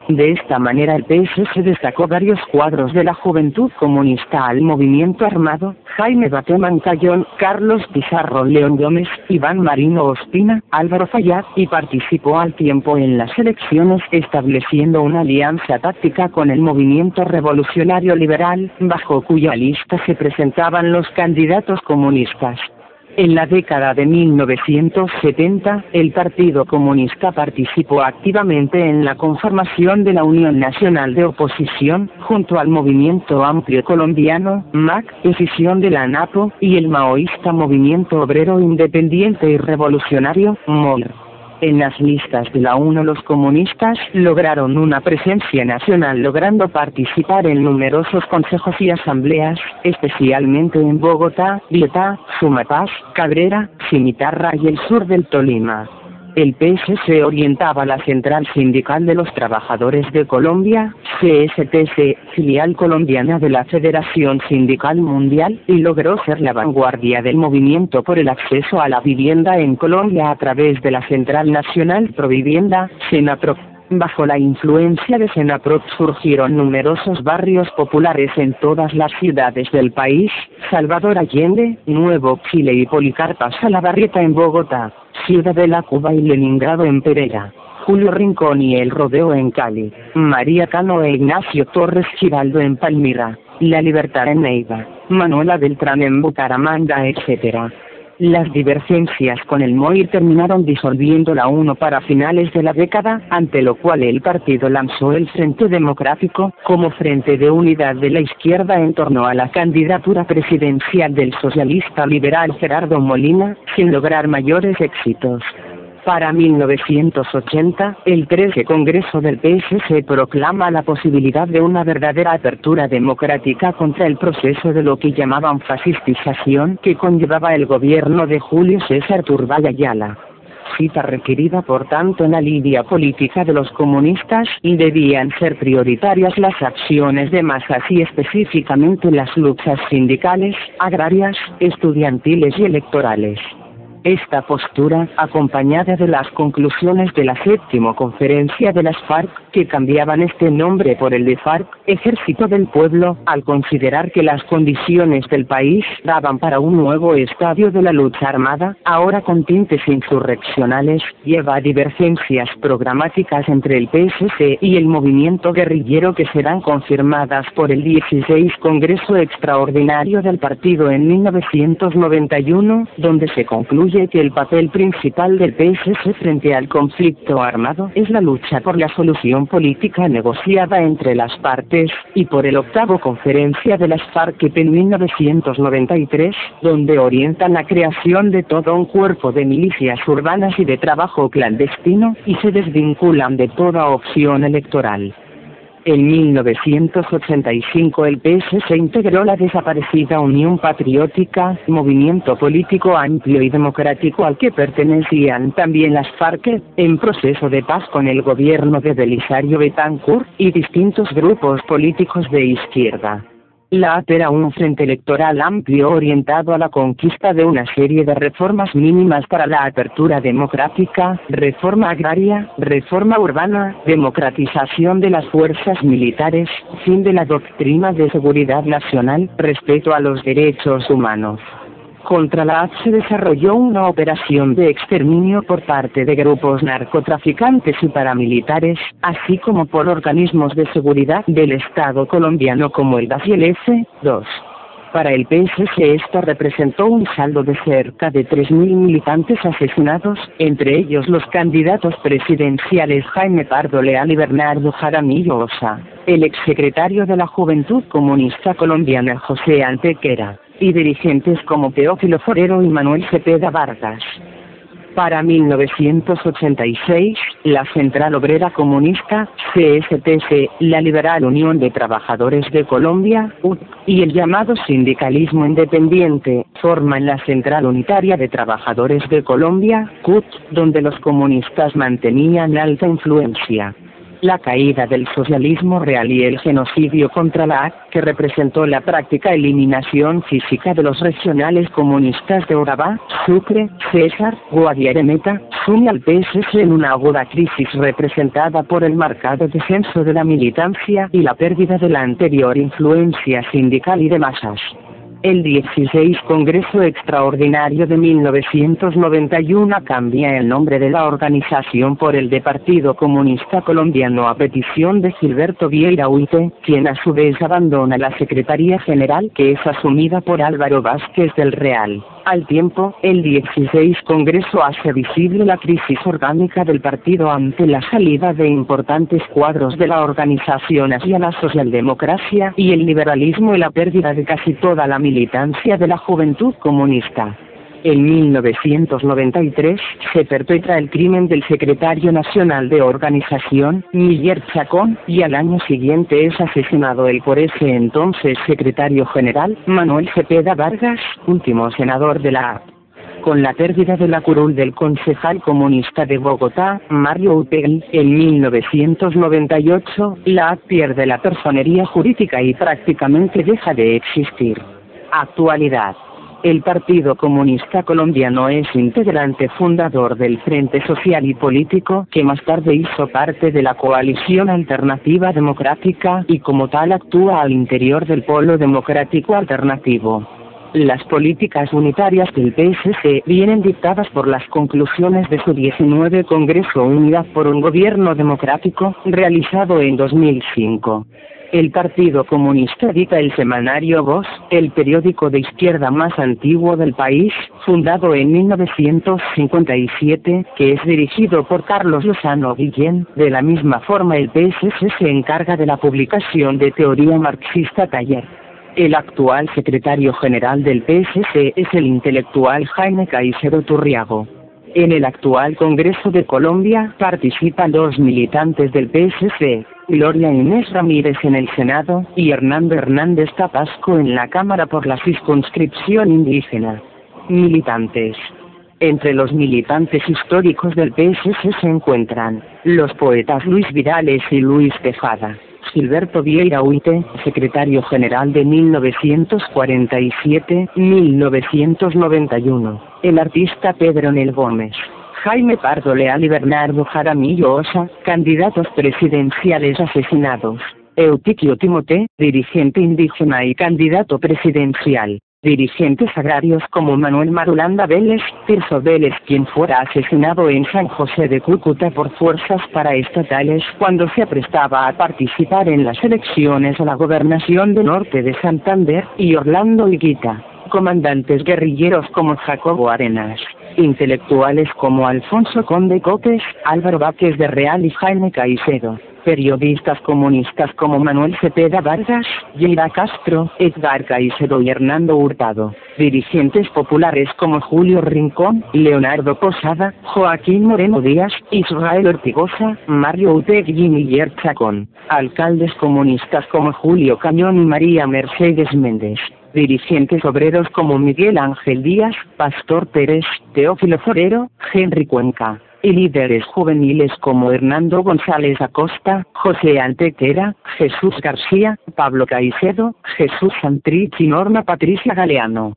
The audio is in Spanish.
De esta manera el PSC destacó varios cuadros de la Juventud Comunista al movimiento armado: Jaime Bateman Cayón, Carlos Pizarro, León Gómez, Iván Marino Ospina, Álvaro Fayad, y participó al tiempo en las elecciones, estableciendo una alianza táctica con el movimiento revolucionario liberal, bajo cuya lista se presentaban los candidatos comunistas. En la década de 1970, el Partido Comunista participó activamente en la conformación de la Unión Nacional de Oposición, junto al Movimiento Amplio Colombiano, MAC, escisión de la ANAPO, y el maoísta Movimiento Obrero Independiente y Revolucionario, MOIR. En las listas de la UNO los comunistas lograron una presencia nacional, logrando participar en numerosos consejos y asambleas, especialmente en Bogotá, Vietá, Sumapaz, Cabrera, Cimitarra y el sur del Tolima. El PSC orientaba la Central Sindical de los Trabajadores de Colombia, CSTC, filial colombiana de la Federación Sindical Mundial, y logró ser la vanguardia del movimiento por el acceso a la vivienda en Colombia a través de la Central Nacional Provivienda, Senaprop. Bajo la influencia de Senaprop surgieron numerosos barrios populares en todas las ciudades del país: Salvador Allende, Nuevo Chile y Policarpa Salabarrieta en Bogotá, Ciudadela Cuba y Leningrado en Pereira, Julio Rincón y El Rodeo en Cali, María Cano e Ignacio Torres Giraldo en Palmira, La Libertad en Neiva, Manuela Beltrán en Bucaramanga, etc. Las divergencias con el MOIR terminaron disolviendo la UNO para finales de la década, ante lo cual el partido lanzó el Frente Democrático, como frente de unidad de la izquierda en torno a la candidatura presidencial del socialista liberal Gerardo Molina, sin lograr mayores éxitos. Para 1980, el 13 Congreso del PSC proclama la posibilidad de una verdadera apertura democrática contra el proceso de lo que llamaban fascistización que conllevaba el gobierno de Julio César Turbay Ayala. Cita requerida por tanto en la línea política de los comunistas, y debían ser prioritarias las acciones de masas y específicamente las luchas sindicales, agrarias, estudiantiles y electorales. Esta postura, acompañada de las conclusiones de la séptima conferencia de las FARC, que cambiaban este nombre por el de FARC, Ejército del Pueblo, al considerar que las condiciones del país daban para un nuevo estadio de la lucha armada, ahora con tintes insurreccionales, lleva a divergencias programáticas entre el PSC y el movimiento guerrillero que serán confirmadas por el 16 Congreso Extraordinario del partido en 1991, donde se concluye que el papel principal del PSC frente al conflicto armado es la lucha por la solución política negociada entre las partes, y por el octavo Conferencia de las FARC en 1993, donde orientan la creación de todo un cuerpo de milicias urbanas y de trabajo clandestino, y se desvinculan de toda opción electoral. En 1985 el PSC integró la desaparecida Unión Patriótica, movimiento político amplio y democrático al que pertenecían también las FARC, en proceso de paz con el gobierno de Belisario Betancourt, y distintos grupos políticos de izquierda. La AP era un frente electoral amplio orientado a la conquista de una serie de reformas mínimas para la apertura democrática, reforma agraria, reforma urbana, democratización de las fuerzas militares, fin de la doctrina de seguridad nacional, respeto a los derechos humanos. Contra la AP se desarrolló una operación de exterminio por parte de grupos narcotraficantes y paramilitares, así como por organismos de seguridad del Estado colombiano como el DAS y el F-2. Para el PSC esto representó un saldo de cerca de 3.000 militantes asesinados, entre ellos los candidatos presidenciales Jaime Pardo Leal y Bernardo Jaramillo Osa, el exsecretario de la Juventud Comunista Colombiana José Antequera, y dirigentes como Teófilo Forero y Manuel Cepeda Vargas. Para 1986, la Central Obrera Comunista, CSTC, la Liberal Unión de Trabajadores de Colombia, UT, y el llamado Sindicalismo Independiente, forman la Central Unitaria de Trabajadores de Colombia, CUT, donde los comunistas mantenían alta influencia. la caída del socialismo real y el genocidio contra la AC, que representó la práctica eliminación física de los regionales comunistas de Urabá, Sucre, César, Guadiana Meta, sume al PSC en una aguda crisis representada por el marcado descenso de la militancia y la pérdida de la anterior influencia sindical y de masas. El 16 Congreso Extraordinario de 1991 cambia el nombre de la organización por el de Partido Comunista Colombiano a petición de Gilberto Vieira Huite, quien a su vez abandona la Secretaría General que es asumida por Álvaro Vázquez del Real. Al tiempo, el 16 Congreso hace visible la crisis orgánica del partido ante la salida de importantes cuadros de la organización hacia la socialdemocracia y el liberalismo y la pérdida de casi toda la militancia de la juventud comunista. En 1993 se perpetra el crimen del secretario nacional de organización, Miguel Chacón, y al año siguiente es asesinado el por ese entonces secretario general, Manuel Cepeda Vargas, último senador de la AP. Con la pérdida de la curul del concejal comunista de Bogotá, Mario Upegui, en 1998, la AP pierde la personería jurídica y prácticamente deja de existir. Actualidad. El Partido Comunista Colombiano es integrante fundador del Frente Social y Político, que más tarde hizo parte de la Coalición Alternativa Democrática y como tal actúa al interior del Polo Democrático Alternativo. Las políticas unitarias del PSC vienen dictadas por las conclusiones de su 19 Congreso Unidad por un Gobierno Democrático, realizado en 2005. El Partido Comunista edita el semanario Voz, el periódico de izquierda más antiguo del país, fundado en 1957, que es dirigido por Carlos Lozano Guillén. De la misma forma el PSC se encarga de la publicación de Teoría Marxista Taller. El actual secretario general del PSC es el intelectual Jaime Caicedo Turriago. En el actual Congreso de Colombia participan dos militantes del PSC, Gloria Inés Ramírez en el Senado y Hernando Hernández Tapasco en la Cámara por la circunscripción indígena. Militantes. Entre los militantes históricos del PSC se encuentran los poetas Luis Vidales y Luis Tejada. Gilberto Vieira Huite, secretario general de 1947-1991. El artista Pedro Nel Gómez. Jaime Pardo Leal y Bernardo Jaramillo Osa, candidatos presidenciales asesinados. Eutiquio Timote, dirigente indígena y candidato presidencial. Dirigentes agrarios como Manuel Marulanda Vélez, Tirso Vélez, quien fuera asesinado en San José de Cúcuta por fuerzas paraestatales cuando se aprestaba a participar en las elecciones a la gobernación de Norte de Santander, y Orlando Higuita. Comandantes guerrilleros como Jacobo Arenas. Intelectuales como Alfonso Conde Copes, Álvaro Vázquez de Real y Jaime Caicedo. Periodistas comunistas como Manuel Cepeda Vargas, Yeira Castro, Edgar Caicedo y Hernando Hurtado. Dirigentes populares como Julio Rincón, Leonardo Posada, Joaquín Moreno Díaz, Israel Ortigosa, Mario Upegui y Miguel Chacón. Alcaldes comunistas como Julio Cañón y María Mercedes Méndez. Dirigentes obreros como Miguel Ángel Díaz, Pastor Pérez, Teófilo Forero, Henry Cuenca. Y líderes juveniles como Hernando González Acosta, José Antequera, Jesús García, Pablo Caicedo, Jesús Santrich y Norma Patricia Galeano.